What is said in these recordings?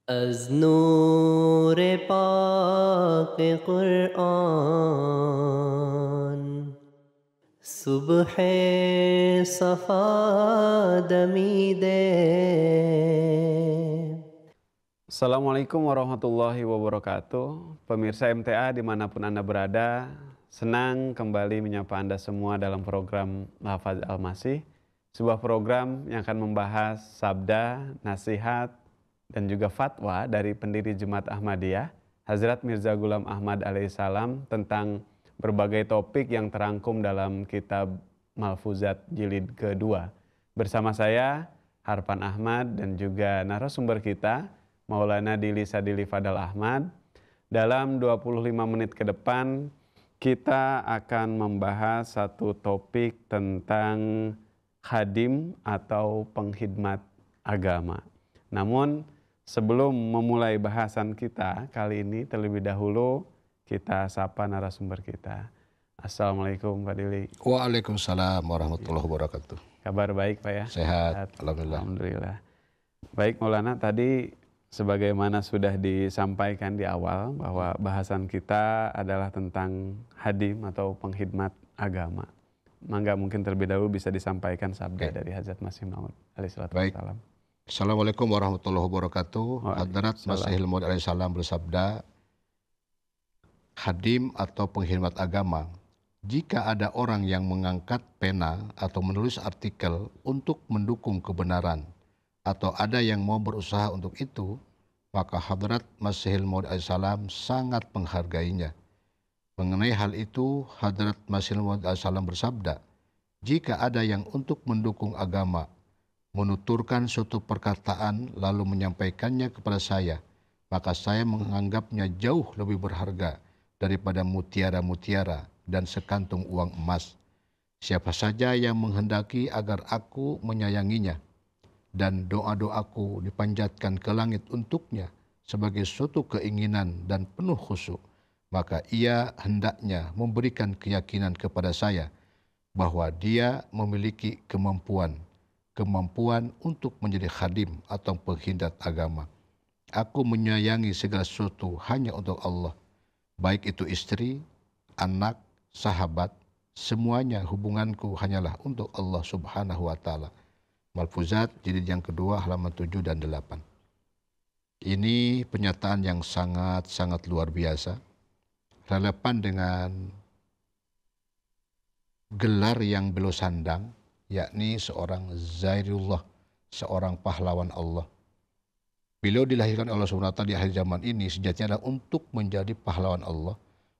از نور پاک قرآن صبح صفا دمیده. Assalamualaikum warahmatullahi wabarakatuh. Pemirsa MTA dimanapun Anda berada, senang kembali menyapa Anda semua dalam program Lafaz Al-Masih, sebuah program yang akan membahas sabda, nasihat, dan juga fatwa dari pendiri Jemaat Ahmadiyah, Hazrat Mirza Ghulam Ahmad alaihissalam, tentang berbagai topik yang terangkum dalam kitab Malfuzat Jilid kedua. Bersama saya, Harpan Ahmad, dan juga narasumber kita, Maulana Dili Sadili Fadal Ahmad. Dalam 25 menit ke depan, kita akan membahas satu topik tentang khadim atau pengkhidmat agama. Namun, sebelum memulai bahasan kita kali ini, terlebih dahulu kita sapa narasumber kita. Assalamualaikum Pak Dili. Waalaikumsalam warahmatullahi wabarakatuh. Kabar baik Pak ya? Sehat, alhamdulillah. Alhamdulillah. Baik Maulana, tadi sebagaimana sudah disampaikan di awal bahwa bahasan kita adalah tentang hadim atau pengkhidmat agama. Mangga mungkin terlebih dahulu bisa disampaikan sabda dari Hazrat Masih Maud alaihissalam. Assalamualaikum warahmatullahi wabarakatuh. Hadrat Masih Maud alaihissalam bersabda, hadim atau pengkhidmat agama, jika ada orang yang mengangkat pena atau menulis artikel untuk mendukung kebenaran, atau ada yang mau berusaha untuk itu, maka Hadrat Masihil Maud alaihissalam sangat menghargainya. Mengenai hal itu, Hadrat Masihil Maud alaihissalam bersabda, jika ada yang untuk mendukung agama, menuturkan suatu perkataan lalu menyampaikannya kepada saya, maka saya menganggapnya jauh lebih berharga daripada mutiara-mutiara dan sekantung uang emas. Siapa saja yang menghendaki agar aku menyayanginya, dan doa-doaku dipanjatkan ke langit untuknya sebagai suatu keinginan dan penuh khusyuk, maka ia hendaknya memberikan keyakinan kepada saya bahwa dia memiliki kemampuan untuk menjadi khadim atau pengkhidmat agama. Aku menyayangi segala sesuatu hanya untuk Allah, baik itu istri, anak, sahabat, semuanya hubunganku hanyalah untuk Allah Subhanahu wa Ta'ala. Malfuzat jilid yang kedua halaman 7 dan 8. Ini pernyataan yang sangat luar biasa, relevan dengan gelar yang beliau sandang, yakni seorang Zairullah, seorang pahlawan Allah. Beliau dilahirkan oleh Allah SWT di akhir zaman ini sejatinya adalah untuk menjadi pahlawan Allah,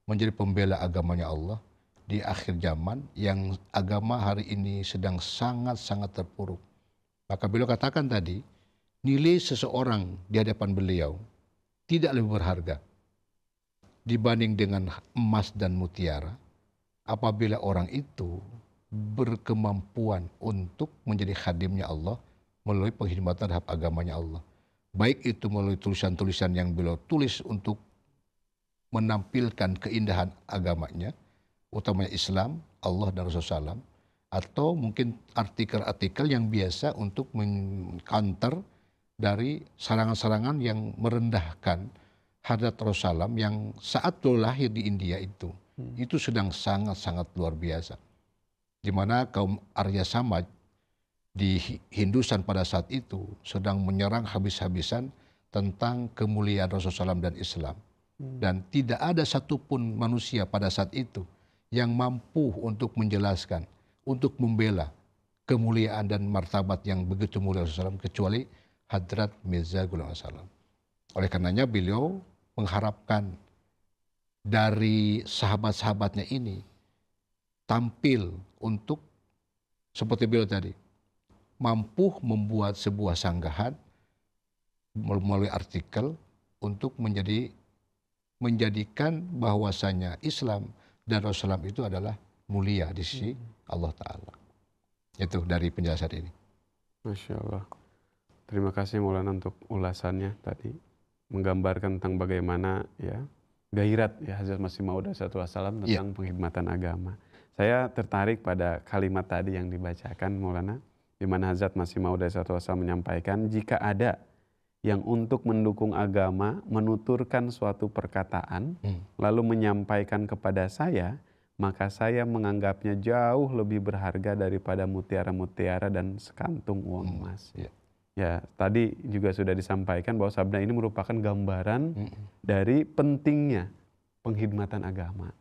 menjadi pembela agamanya Allah di akhir zaman yang agama hari ini sedang sangat terpuruk. Maka beliau katakan tadi, nilai seseorang di hadapan beliau tidak lebih berharga dibanding dengan emas dan mutiara apabila orang itu berkemampuan untuk menjadi khadimnya Allah melalui pengkhidmatan terhadap agamanya Allah. Baik itu melalui tulisan-tulisan yang beliau tulis untuk menampilkan keindahan agamanya, utamanya Islam, Allah dan Rasulullah SAW, atau mungkin artikel-artikel yang biasa untuk mengcounter dari serangan-serangan yang merendahkan Hadrat Rasulullah yang saat beliau lahir di India itu sedang sangat luar biasa. Di mana kaum Arya Samaj di Hindusan pada saat itu sedang menyerang habis-habisan tentang kemuliaan Rasulullah SAW dan Islam. Dan tidak ada satupun manusia pada saat itu yang mampu untuk menjelaskan, untuk membela kemuliaan dan martabat yang begitu mulia Rasulullah SAW kecuali Hadrat Mirza Ghulam Ahmad. Oleh karenanya beliau mengharapkan dari sahabat-sahabatnya ini tampil untuk seperti beliau tadi, mampu membuat sebuah sanggahan melalui artikel untuk menjadikan bahwasanya Islam dan Rasulullah itu adalah mulia di sisi Allah Ta'ala. Itu dari penjelasan ini. Masya Allah. Terima kasih Maulana untuk ulasannya tadi. Menggambarkan tentang bagaimana ya gairat ya Hazrat Masih Maud Wassalam tentang pengkhidmatan agama. Saya tertarik pada kalimat tadi yang dibacakan Maulana, di mana Hazrat Masih Maud Wassalam menyampaikan, jika ada yang untuk mendukung agama menuturkan suatu perkataan lalu menyampaikan kepada saya, maka saya menganggapnya jauh lebih berharga daripada mutiara-mutiara dan sekantung uang emas. Ya, tadi juga sudah disampaikan bahwa sabda ini merupakan gambaran dari pentingnya penghidmatan agama.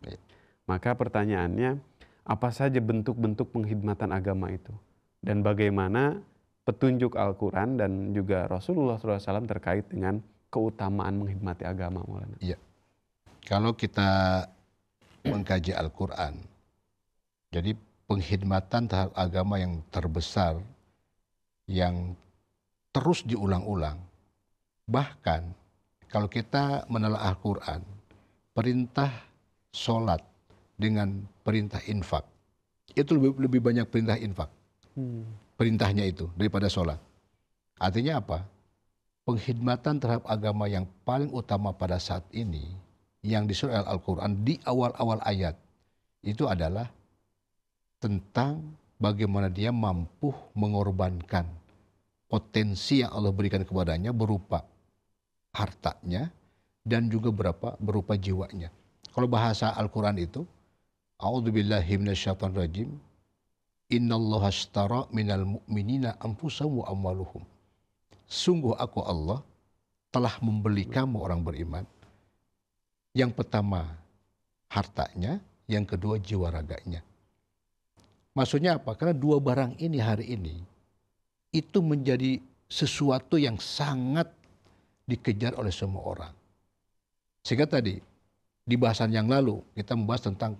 Maka pertanyaannya, apa saja bentuk-bentuk penghidmatan agama itu? Dan bagaimana petunjuk Al-Quran dan juga Rasulullah SAW terkait dengan keutamaan menghidmati agama, Maulana? Iya. Kalau kita mengkaji Al-Quran, jadi penghidmatan terhadap agama yang terbesar, yang terus diulang-ulang. Bahkan kalau kita menelaah Al-Quran, perintah sholat dengan perintah infak, itu lebih banyak perintah infak. Perintahnya itu daripada sholat. Artinya apa? Penghidmatan terhadap agama yang paling utama pada saat ini, yang disuruh Al-Quran di awal-awal ayat, itu adalah tentang bagaimana dia mampu mengorbankan potensi yang Allah berikan kepadanya berupa hartanya dan juga berupa jiwanya. Kalau bahasa Al-Quran itu, A'udzubillahi minasyaitonirrajim, Innallaha ashtara minal mu'minina anfusahum wa amwaluhum. Sungguh aku Allah telah membeli kamu orang beriman. Yang pertama hartanya, yang kedua jiwa raganya. Maksudnya apa? Karena dua barang ini hari ini itu menjadi sesuatu yang sangat dikejar oleh semua orang. Sehingga tadi di bahasan yang lalu kita membahas tentang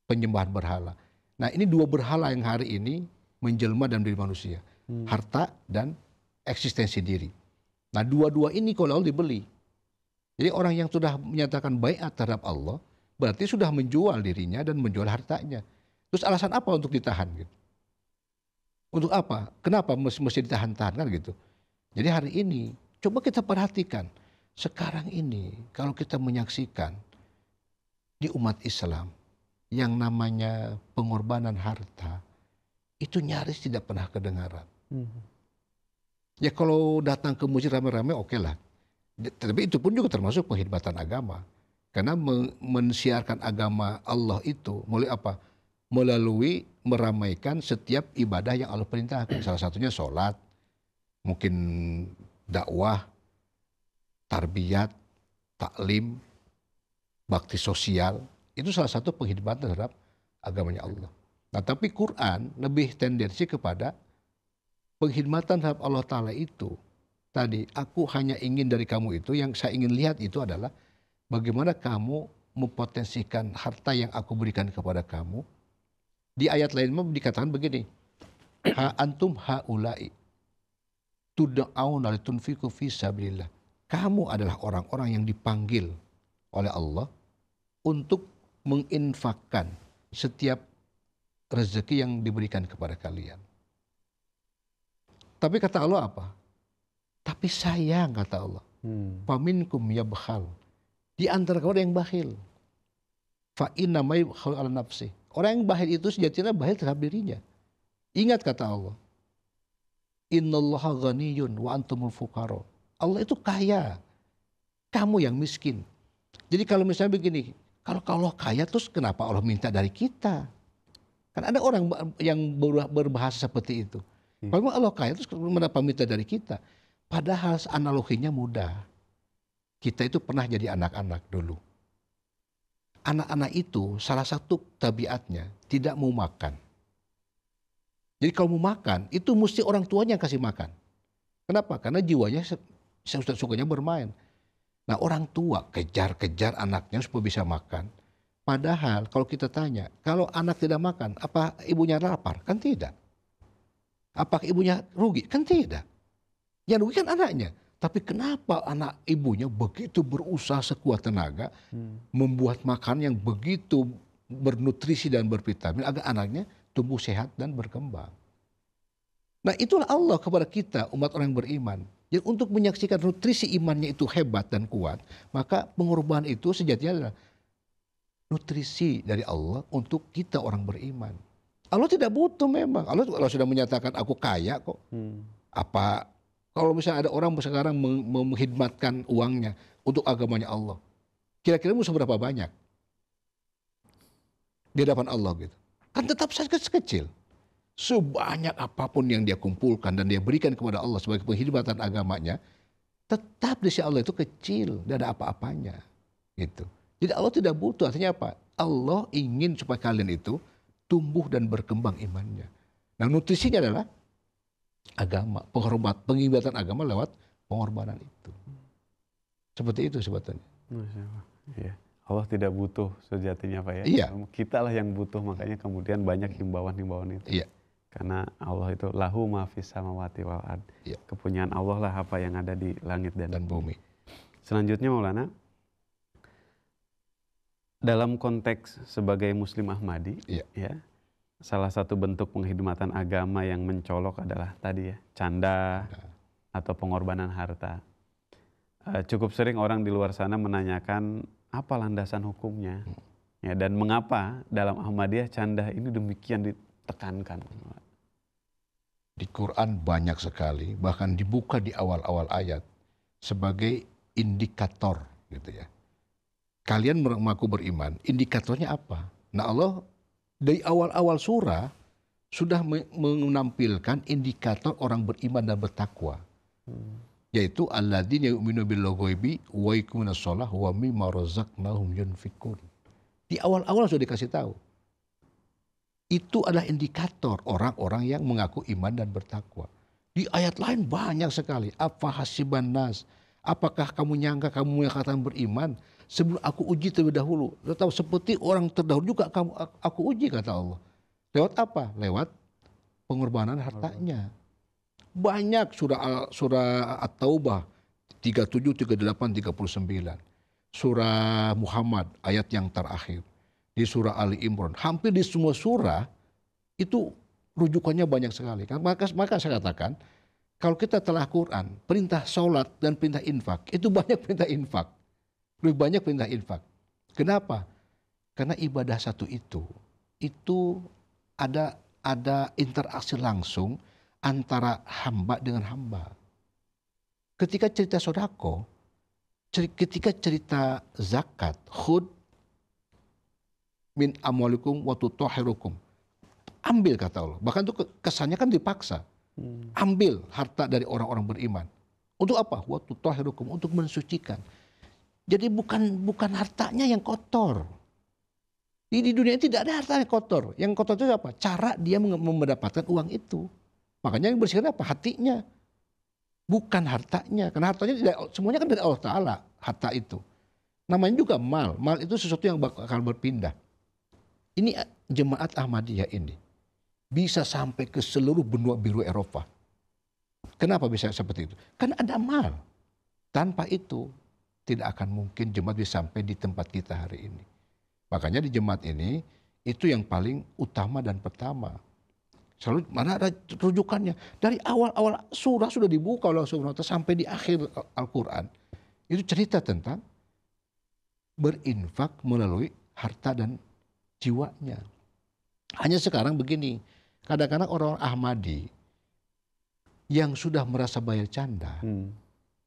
penyembahan berhala. Nah, ini dua berhala yang hari ini menjelma dalam diri manusia. Harta dan eksistensi diri. Nah, dua-dua ini kalau Allah dibeli. Jadi orang yang sudah menyatakan baiat terhadap Allah, berarti sudah menjual dirinya dan menjual hartanya. Terus alasan apa untuk ditahan gitu? Untuk apa? Kenapa mesti ditahan-tahan kan gitu? Jadi hari ini, coba kita perhatikan. Sekarang ini, kalau kita menyaksikan di umat Islam, yang namanya pengorbanan harta, itu nyaris tidak pernah kedengaran. Ya kalau datang ke masjid rame-rame oke lah. Tapi itu pun juga termasuk penghidmatan agama. Karena mensiarkan agama Allah itu melalui apa? Melalui meramaikan setiap ibadah yang Allah perintahkan. Salah satunya sholat, mungkin dakwah, tarbiyat, taklim, bakti sosial. Itu salah satu penghidmatan terhadap agamanya Allah. Nah, tapi Quran lebih tendensi kepada penghidmatan terhadap Allah Ta'ala itu. Tadi, aku hanya ingin dari kamu itu, yang saya ingin lihat itu adalah bagaimana kamu mempotensikan harta yang aku berikan kepada kamu. Di ayat lain dikatakan begini, ha antum haula'i tud'auna litunfiqu fi sabilillah. Kamu adalah orang-orang yang dipanggil oleh Allah untuk menginfakkan setiap rezeki yang diberikan kepada kalian. Tapi kata Allah apa? Tapi sayang, kata Allah. Faminkum yabkhal. Di antara kamu ada yang bakhil. Fa inna ma yabkhal ala nafsi. Orang yang bakhil itu sejatinya bakhil terhadap dirinya. Ingat kata Allah. Innallaha ghaniyun wa antumul fuqara. Allah itu kaya. Kamu yang miskin. Jadi kalau misalnya begini, kalau Allah kaya terus kenapa Allah minta dari kita? Kan ada orang yang berbahasa seperti itu. Kalau Allah kaya terus kenapa minta dari kita? Padahal analoginya mudah. Kita itu pernah jadi anak-anak dulu. Anak-anak itu salah satu tabiatnya tidak mau makan. Jadi kalau mau makan itu mesti orang tuanya yang kasih makan. Kenapa? Karena jiwanya sukanya bermain. Nah, orang tua kejar-kejar anaknya supaya bisa makan. Padahal kalau kita tanya, kalau anak tidak makan, apa ibunya lapar? Kan tidak. Apakah ibunya rugi? Kan tidak. Yang rugi kan anaknya. Tapi kenapa anak ibunya begitu berusaha sekuat tenaga membuat makan yang begitu bernutrisi dan bervitamin agar anaknya tumbuh sehat dan berkembang. Nah, itulah Allah kepada kita umat orang yang beriman. Jadi untuk menyaksikan nutrisi imannya itu hebat dan kuat, maka pengorbanan itu sejatinya adalah nutrisi dari Allah untuk kita orang beriman. Allah tidak butuh memang. Allah sudah menyatakan aku kaya kok. Apa Kalau misalnya ada orang sekarang menghidmatkan uangnya untuk agamanya Allah, kira-kira musuh berapa banyak di hadapan Allah gitu? Kan tetap saja kecil. Sebanyak apapun yang dia kumpulkan dan dia berikan kepada Allah sebagai penghidmatan agamanya, tetap di sisi Allah itu kecil, tidak ada apa-apanya. Gitu. Jadi Allah tidak butuh, artinya apa? Allah ingin supaya kalian itu tumbuh dan berkembang imannya. Nah, nutrisinya adalah agama, penghormatan agama lewat pengorbanan itu. Seperti itu sebetulnya. Iya. Allah tidak butuh sejatinya Pak ya. Iya. Kita lah yang butuh, makanya kemudian banyak himbauan-himbauan itu. Iya. Karena Allah itu lahu ma fis samawati wal ard. Iya. Kepunyaan Allah lah apa yang ada di langit dan bumi. Selanjutnya Maulana, dalam konteks sebagai Muslim Ahmadi, Iya. ya, salah satu bentuk penghidmatan agama yang mencolok adalah tadi ya, canda atau pengorbanan harta. Cukup sering orang di luar sana menanyakan apa landasan hukumnya, ya, dan mengapa dalam Ahmadiyah canda ini demikian ditekankan. Di Quran banyak sekali, bahkan dibuka di awal-awal ayat sebagai indikator, gitu ya. Kalian mengaku beriman, indikatornya apa? Nah, Allah dari awal-awal surah sudah menampilkan indikator orang beriman dan bertakwa. Yaitu alladzina yu'minu bil ghaibi wa yuqimunas shalah wa mimma razaqnahum yunfikun. Di awal-awal sudah dikasih tahu. Itu adalah indikator orang-orang yang mengaku iman dan bertakwa. Di ayat lain banyak sekali. Apa hasiban nas? Apakah kamu nyangka kamu yang katakan beriman sebelum aku uji terlebih dahulu? Tahu seperti orang terdahulu juga aku uji, kata Allah. Lewat apa? Lewat pengorbanan hartanya. Banyak surah At-Taubah 37, 38, 39. Surah Muhammad ayat yang terakhir. Di surah Ali Imran. Hampir di semua surah itu rujukannya banyak sekali. Maka saya katakan, kalau kita telah Quran, perintah sholat dan perintah infak, itu banyak perintah infak. Lebih banyak perintah infak. Kenapa? Karena ibadah satu itu ada interaksi langsung antara hamba dengan hamba. Ketika cerita sodako, ketika cerita zakat, khud min amwalikum wa tutahhirukum, ambil kata Allah. Bahkan itu kesannya kan dipaksa. Ambil harta dari orang-orang beriman. Untuk apa? Wa tutahhirukum, untuk mensucikan. Jadi bukan hartanya yang kotor. Di dunia ini tidak ada harta yang kotor. Yang kotor itu apa? Cara dia mendapatkan uang itu. Makanya yang bersihkan apa? Hatinya. Bukan hartanya. Karena hartanya tidak, semuanya kan dari Allah Ta'ala. Harta itu. Namanya juga mal. Mal itu sesuatu yang bakal berpindah. Ini jemaat Ahmadiyah ini bisa sampai ke seluruh benua biru Eropa. Kenapa bisa seperti itu? Karena ada mal. Tanpa itu tidak akan mungkin jemaat bisa sampai di tempat kita hari ini. Makanya di jemaat ini itu yang paling utama dan pertama. Selalu mana ada rujukannya. Dari awal-awal surah sudah dibuka oleh Allah Subhanahu wa Ta'ala sampai di akhir Al-Quran. Itu cerita tentang berinfak melalui harta dan jiwanya. Hanya sekarang begini, kadang-kadang orang Ahmadi yang sudah merasa bayar canda,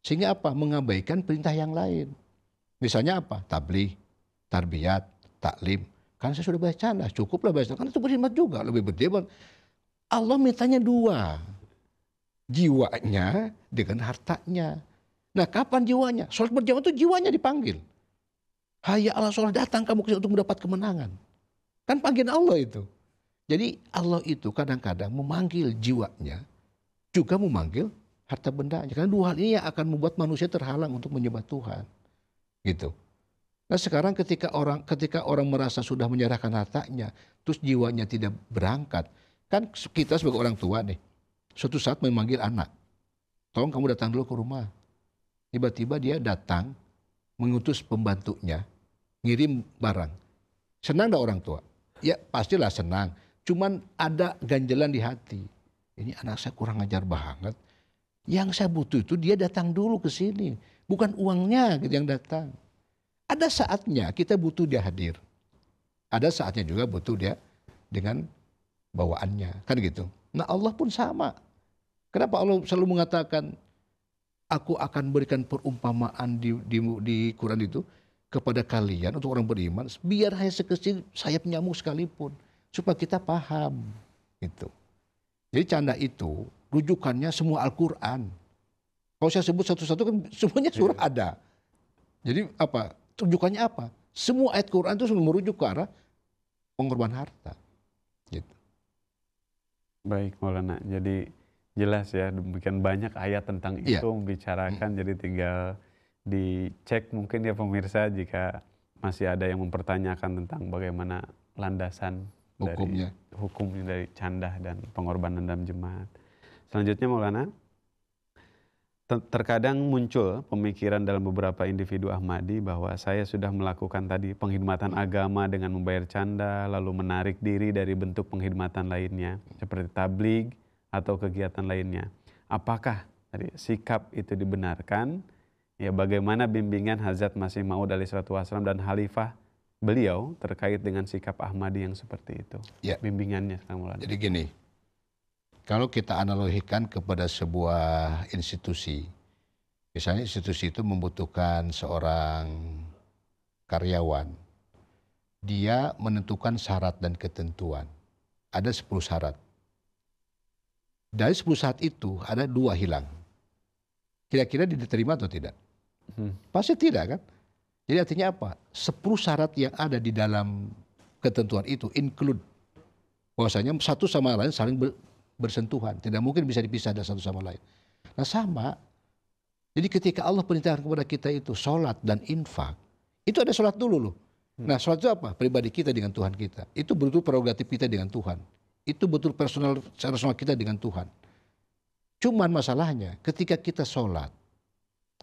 sehingga apa? Mengabaikan perintah yang lain. Misalnya apa? Tabligh, tarbiyat, taklim. Kan saya sudah bayar canda, cukuplah bayar canda. Kan itu berkhidmat juga, lebih berdebat. Allah mintanya dua, jiwanya dengan hartanya. Nah, kapan jiwanya? Sholat berjamaah itu jiwanya dipanggil. Hayya ala sholat, datang kamu ke sini untuk mendapat kemenangan. Kan panggilan Allah itu. Jadi Allah itu kadang-kadang memanggil jiwanya, juga memanggil harta bendanya. Karena dua hal ini yang akan membuat manusia terhalang untuk menyembah Tuhan. Gitu. Nah sekarang ketika orang merasa sudah menyerahkan hartanya, terus jiwanya tidak berangkat. Kan kita sebagai orang tua nih, suatu saat memanggil anak. Tolong kamu datang dulu ke rumah. Tiba-tiba dia datang, mengutus pembantunya, ngirim barang. Senang enggak orang tua? Ya pastilah senang. Cuman ada ganjalan di hati. Ini anak saya kurang ajar banget. Yang saya butuh itu dia datang dulu ke sini. Bukan uangnya gitu yang datang. Ada saatnya kita butuh dia hadir. Ada saatnya juga butuh dia dengan bawaannya. Kan gitu. Nah Allah pun sama. Kenapa Allah selalu mengatakan aku akan berikan perumpamaan di Quran itu kepada kalian untuk orang beriman, biar hanya sekecil sayap nyamuk sekalipun, supaya kita paham. Gitu. Jadi canda itu rujukannya semua Al-Quran. Kalau saya sebut satu-satu kan semuanya surah ada. Jadi apa? Rujukannya apa? Semua ayat Quran itu merujuk ke arah pengorbanan harta. Gitu. Baik Maulana, jadi jelas ya, demikian banyak ayat tentang itu membicarakan, jadi tinggal dicek mungkin ya pemirsa jika masih ada yang mempertanyakan tentang bagaimana landasan Hukumnya. dari hukumnya dari candah dan pengorbanan dalam jemaat. Selanjutnya Maulana, terkadang muncul pemikiran dalam beberapa individu Ahmadi bahwa saya sudah melakukan tadi penghidmatan agama dengan membayar canda, lalu menarik diri dari bentuk penghidmatan lainnya, seperti tabligh atau kegiatan lainnya. Apakah tadi sikap itu dibenarkan? Ya, bagaimana bimbingan Hazrat Masih Maud alaihissalam dan Khalifah beliau terkait dengan sikap Ahmadi yang seperti itu? Ya. Bimbingannya sekarang Maulana. Jadi gini, kalau kita analogikan kepada sebuah institusi, misalnya institusi itu membutuhkan seorang karyawan, dia menentukan syarat dan ketentuan. Ada 10 syarat. Dari 10 syarat itu ada 2 hilang. Kira-kira diterima atau tidak? Pasti tidak kan? Jadi artinya apa? 10 syarat yang ada di dalam ketentuan itu include bahwasanya satu sama lain saling bersentuhan, tidak mungkin bisa dipisah dari satu sama lain. Nah sama, jadi ketika Allah perintahkan kepada kita itu sholat dan infak, itu ada sholat dulu loh. Nah sholat itu apa? Pribadi kita dengan Tuhan kita. Itu betul prerogatif kita dengan Tuhan. Itu betul personal kita dengan Tuhan. Cuman masalahnya ketika kita sholat,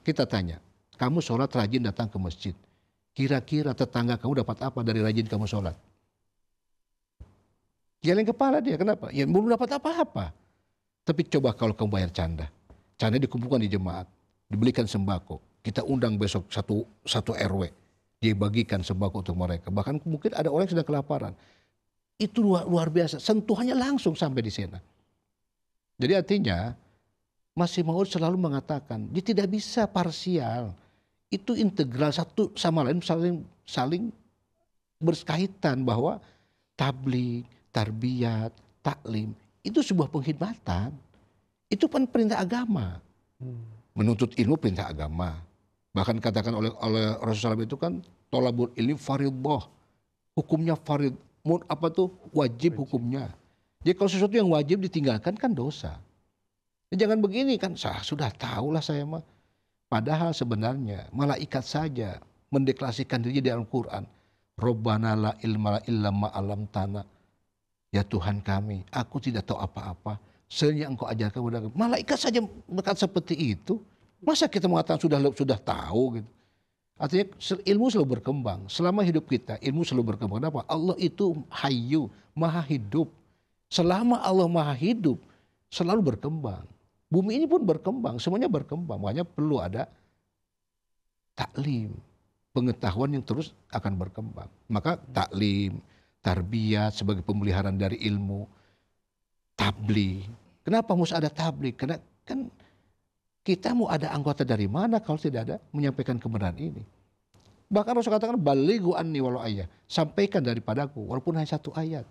kita tanya, kamu sholat rajin datang ke masjid, kira-kira tetangga kamu dapat apa dari rajin kamu sholat? Geleng kepala dia, kenapa? Ya belum dapat apa-apa. Tapi coba kalau kamu bayar canda. Canda dikumpulkan di jemaat, dibelikan sembako. Kita undang besok satu RW, dia bagikan sembako untuk mereka. Bahkan mungkin ada orang yang sedang kelaparan. Itu luar biasa, sentuhannya langsung sampai di sana. Jadi artinya, Masih Maud selalu mengatakan, dia tidak bisa parsial. Itu integral, satu sama lain saling berkaitan, bahwa tabligh, tarbiyat, taklim, itu sebuah penghidmatan. Itu kan perintah agama. Menuntut ilmu perintah agama. Bahkan katakan oleh Rasulullah itu kan, tolabul ilmi fardhah. Hukumnya farid. Apa tuh? Wajib hukumnya. Jadi kalau sesuatu yang wajib ditinggalkan kan dosa. Jangan begini kan, sudah tahulah saya mah. Padahal sebenarnya malaikat saja mendeklarasikan diri di Al-Quran. Rabbana la ilma illa ma'alam tanah. Ya Tuhan kami, aku tidak tahu apa-apa. Sehingga engkau ajarkan kepada kami. Malaikat saja berkata seperti itu. Masa kita mengatakan sudah tahu gitu. Artinya ilmu selalu berkembang. Selama hidup kita, ilmu selalu berkembang. Kenapa? Allah itu hayyu, maha hidup. Selama Allah maha hidup, selalu berkembang. Bumi ini pun berkembang, semuanya berkembang. Makanya perlu ada taklim, pengetahuan yang terus akan berkembang. Maka taklim, tarbiyat sebagai pemeliharaan dari ilmu, tabligh. Kenapa harus ada tabligh? Karena kan kita mau ada anggota dari mana kalau tidak ada menyampaikan kebenaran ini. Bahkan Rasul katakan balighu anni walau ayat, sampaikan daripadaku walaupun hanya 1 ayat.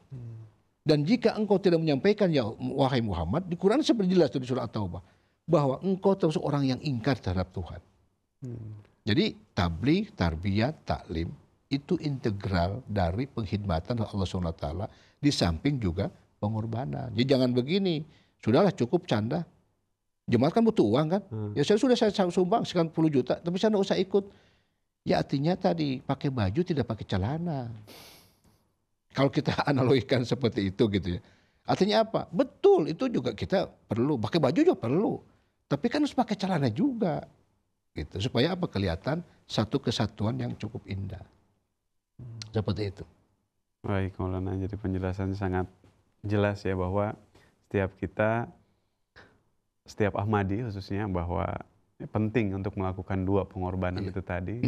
Dan jika engkau tidak menyampaikan ya wahai Muhammad, di Quran seperti jelas di surah At-Taubah bahwa engkau termasuk orang yang ingkar terhadap Tuhan. Jadi tabligh, tarbiyat, taklim itu integral dari penghidmatan Allah SWT, di samping juga pengorbanan. Jadi jangan begini, sudahlah cukup canda. Jemaat kan butuh uang kan? Ya saya sumbang sekian 10 juta, tapi saya tidak usah ikut. Ya artinya tadi pakai baju tidak pakai celana. Kalau kita analogikan seperti itu gitu ya. Artinya apa? Betul, itu juga kita perlu. Pakai baju juga perlu. Tapi kan harus pakai celana juga. Gitu. Supaya apa? Kelihatan satu kesatuan yang cukup indah. Seperti itu. Baik Maulana, jadi penjelasannya sangat jelas ya, bahwa setiap Ahmadi khususnya, bahwa penting untuk melakukan 2 pengorbanan itu tadi.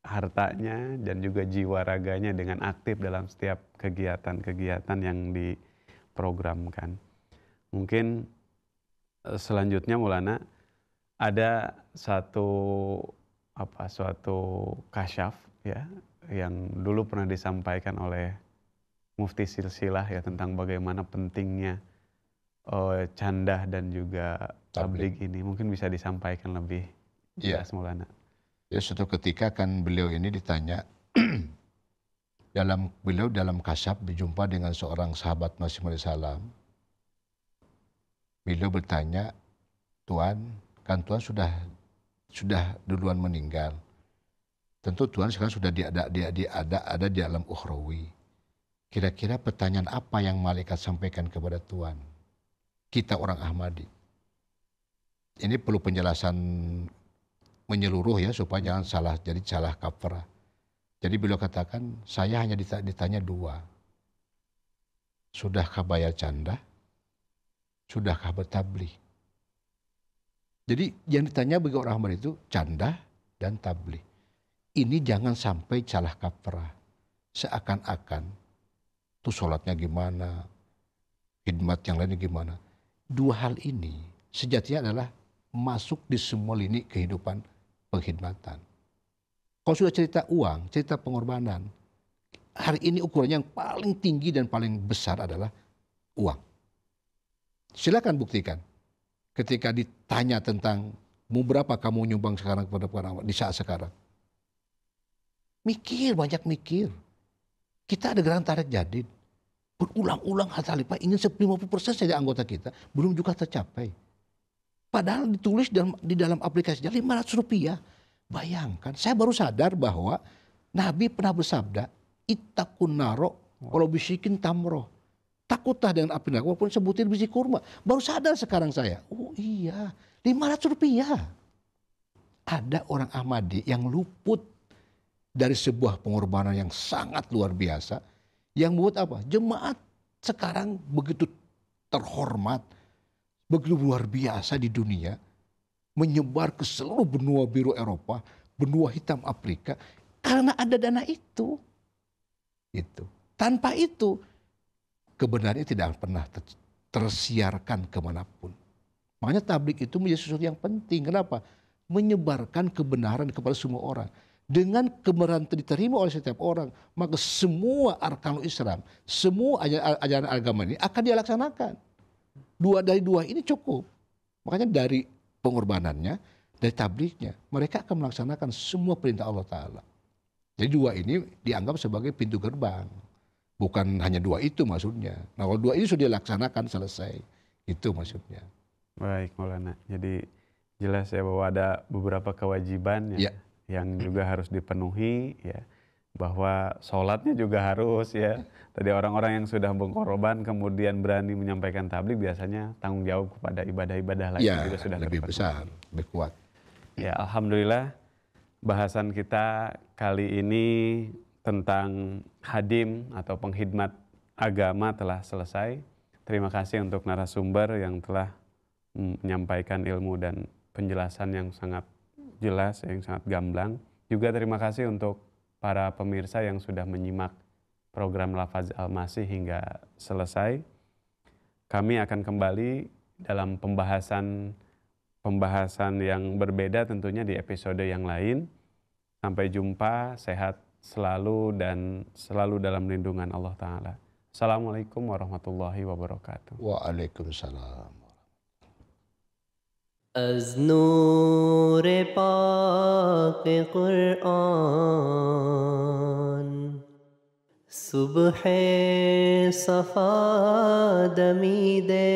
Hartanya dan juga jiwa raganya dengan aktif dalam setiap kegiatan-kegiatan yang diprogramkan. Mungkin selanjutnya Maulana, ada suatu kasyaf ya yang dulu pernah disampaikan oleh Mufti Silsilah ya tentang bagaimana pentingnya candah dan juga tabligh ini. Mungkin bisa disampaikan lebih jelas Maulana. Ya, suatu ketika kan beliau ini ditanya beliau dalam kasyaf berjumpa dengan seorang sahabat Masih Salam. Beliau bertanya, Tuan, kan Tuan sudah duluan meninggal. Tentu Tuhan sekarang sudah ada di alam ukhrawi. Kira-kira pertanyaan apa yang malaikat sampaikan kepada Tuhan? Kita orang Ahmadi. Ini perlu penjelasan menyeluruh ya supaya jangan salah kaprah. Jadi beliau katakan, saya hanya ditanya 2. Sudahkah bayar canda? Sudahkah bertabligh? Jadi yang ditanya bagi orang Ahmadi itu canda dan tabligh. Ini jangan sampai salah kaprah. Seakan-akan tuh sholatnya gimana, khidmat yang lainnya gimana. 2 hal ini sejatinya adalah masuk di semua lini kehidupan pengkhidmatan. Kalau sudah cerita uang, cerita pengorbanan, hari ini ukurannya yang paling tinggi dan paling besar adalah uang. Silakan buktikan. Ketika ditanya tentang mau berapa kamu nyumbang sekarang kepada orang di saat sekarang. Banyak mikir. Kita ada gerakan tarik jadid. Berulang-ulang Hatta Khalifah ingin 50% saja anggota kita, belum juga tercapai. Padahal ditulis di dalam aplikasinya Rp500. Bayangkan, saya baru sadar bahwa Nabi pernah bersabda, Ittaqun naro walau bisikin tamroh. Takutlah dengan api neraka walaupun sebutir biji kurma. Baru sadar sekarang saya. Oh iya, Rp500. Ada orang Ahmadi yang luput dari sebuah pengorbanan yang sangat luar biasa. Yang membuat apa? Jemaat sekarang begitu terhormat, begitu luar biasa di dunia, menyebar ke seluruh benua biru Eropa, benua hitam Afrika, karena ada dana itu. Tanpa itu, kebenarannya tidak pernah tersiarkan kemanapun. Makanya tabligh itu menjadi sesuatu yang penting. Kenapa? Menyebarkan kebenaran kepada semua orang. Dengan kebenaran diterima oleh setiap orang, maka semua arkanul Islam, semua ajaran agama ini akan dilaksanakan. 2 dari 2 ini cukup. Makanya dari pengorbanannya, dari tablighnya, mereka akan melaksanakan semua perintah Allah Ta'ala. Jadi 2 ini dianggap sebagai pintu gerbang. Bukan hanya 2 itu maksudnya. Nah kalau 2 ini sudah dilaksanakan, selesai. Itu maksudnya. Baik Maulana, jadi jelas ya bahwa ada beberapa kewajiban yang juga harus dipenuhi ya, bahwa sholatnya juga harus ya. Tadi orang-orang yang sudah berkorban kemudian berani menyampaikan tabligh biasanya tanggung jawab kepada ibadah-ibadah lain juga sudah lebih terpenuhi. besar, lebih kuat. Ya alhamdulillah bahasan kita kali ini tentang hadim atau pengkhidmat agama telah selesai. Terima kasih untuk narasumber yang telah menyampaikan ilmu dan penjelasan yang sangat jelas, yang sangat gamblang. Juga terima kasih untuk para pemirsa yang sudah menyimak program Lafaz Al-Masih hingga selesai. Kami akan kembali dalam pembahasan yang berbeda tentunya di episode yang lain. Sampai jumpa, sehat selalu dan selalu dalam lindungan Allah Ta'ala. Assalamualaikum warahmatullahi wabarakatuh. Waalaikumsalam. از نور پاک قرآن صبح صفا دمیده